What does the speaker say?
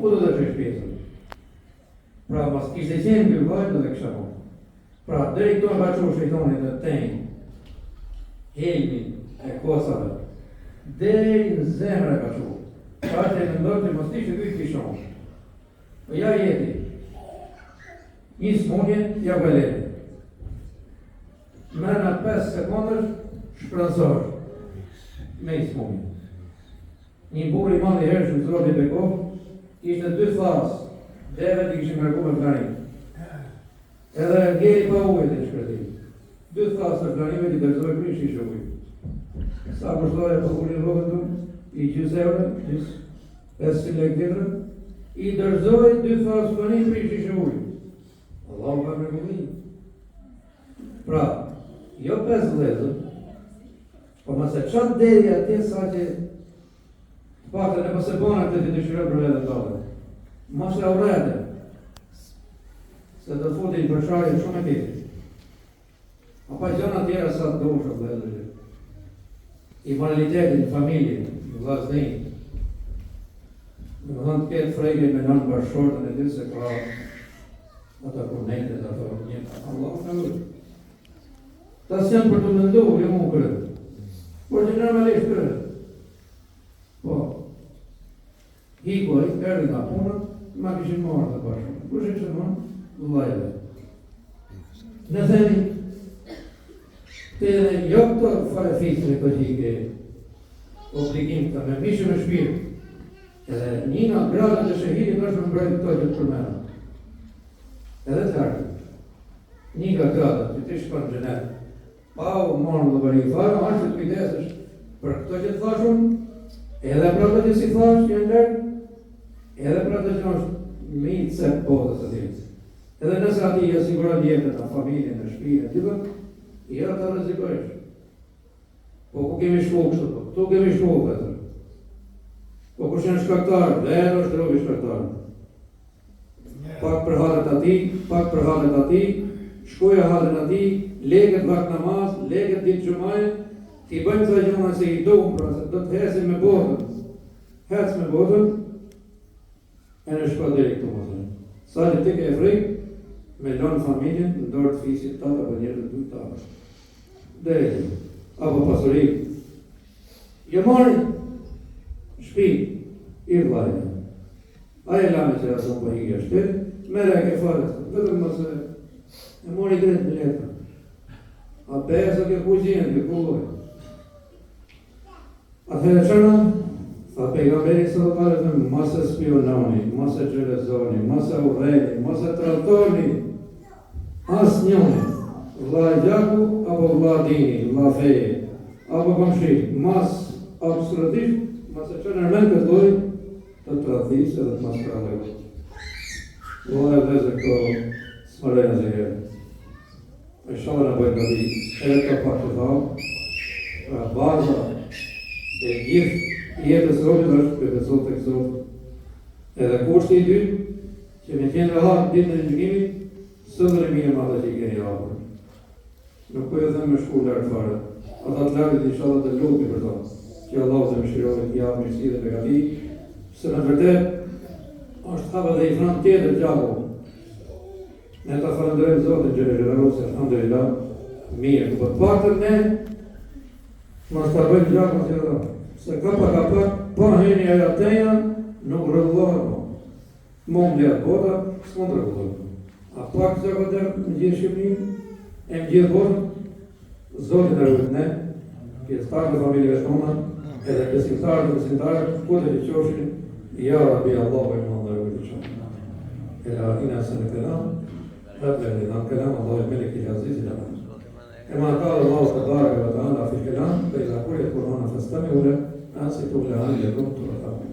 ku do të qesh pjesën. Pra, mas kishte qenë ky vllaj do të kisha po. Pra, deri këto ka qenë shejtani të tenj, helmin e kosave, deri në zemrë ka qenë. Pra, të mendoj të mos ishte ky kishon. Po ja jeti. Një smunje, ja bëleti. Mërëna 5 sekundësh, shpranësor. Me i smunje. Një burë i mandi herë shumë zroti Bekov, ishte 2 thasë, deve të kishim mërku me flanim. Edhe ngeri pa ujë të shkretim. 2 thasë të flanime të dërzoj prish ishe ujë. Sa përshdoja për kurin rogën të, i gjys eure, gjys 500 lek litrë, i dërzoj 2 thasë flanim prish ishe ujë. Allahu ka mërkullim. Pra, jo 5 vlezën, po mëse qatë deri atje sa që pakte ne mëse bona këtë të dëshirën për vetën tonë. Mos e urrete, se do futin për sharje shumë e tjetë. Apa gjëna tjera sa të dushë, vlezër. I moralitetin, familjen, vllaznin. Në më thënë të ketë frejke me nënë bashkëshortën e dy se ka ata kurnetet, ato njëta. Allah në lujë. Ta s'janë për të mëndu, jo mu kërët. Por që normalisht kërët. Po, hikoj, erdi nga punët, ma kishin marrë të bashkë. Kush e kështë marrë? Vllajve. Në themi, të edhe jo këto fare fisën e këtike, obligim këta me mishë me shpirë, edhe njëna gradët e shëhiri nështë me mbrojtë këto që të përmenë. Edhe të artë. Një nga gradët, që të shkon gjenet, pa u morën dhe bërë i farë, ashtë të kujdesësh për këto që të thashun, edhe pra të që si thash që në lërë, edhe pra të që është mitë se botës të tjitës. Edhe nëse ati i asiguron jetën, a familjen, a shpinë, tjitët, i atë të rëzikojsh. Po ku kemi shku kështë, po këtu kemi shku këtër. Po ku shenë shkaktarë, dhe është robi shkaktarë. Pak për halët ati, pak për halët ati, shkoja halën ati, legët vak namaz, legët ditë gjumaj, ti bëjmë të gjona se i dohëm, pra se do të hesim me botën. Hec me botën, e në shko deri këtu më thënë. Sa që ti ke e frikë, me lonë familjen, në dorë të fisit tatë, apo njërë të dujtë tatë. Deri, apo pasurik. Jo marri, shpi, i vlajnë. Aje lame që rasën për higja shtetë, mere e ke farës, vetëm mëse, e mori drejtë në letën. A besë ke kuzhinë, ke kulloj. Atëherë qëna, tha pejgamberi së të pare të mëse spiononi, mëse gjelezoni, mëse urreni, mëse trahtoni, as njoni, vlla gjaku, apo vlla dini, vlla feje, apo komshi, mas absolutisht, mëse qënë rëmen këtë loj, të tradhisë edhe të mas pralloj. Vlla e dheze këto smërejnë zë herë. E shalë në bëjtë nëdi, edhe të pak të thamë, baza e gjithë jetës robit është për të zotë e këzotë. Edhe kushti i dy, që me tjenë rahat ditë në gjëgimi, sëndër e mire madhe që i keni rapër. Nuk po e dhe me shku lërë fare. Ata të lërët i shalë të lupi për ta, që Allah të më shirove të javë mirësi dhe begati, se në vërtet, është hava dhe i franë tjetër gjako. Ne ta falëndërojmë Zotin Gjenerose, alhamdulillah, mirë. Po të paktën ne, mos ta bëjmë gjakon si ata. Se pa heni e ateja, nuk rregullohet po. Mund dhe atë bota, s'mund të rregullohet. A pak gjakon dhe në gjithë Shqipërinë, e në gjithë botën, Zotin e rrujt ne, pjesëtarë të familjeve tona, edhe besimtarë të besimtarë, kute që qoshin, ja Rabbi Allahu e mëndë rrujt të qonë. Ela ina se në këram, قبل النظام كلام الله الملك العزيز الأمين كما قال الله تبارك وتعالى في الكلام فإذا قرئ القرآن فاستمعوا له أنصتوا لعلكم ترحمون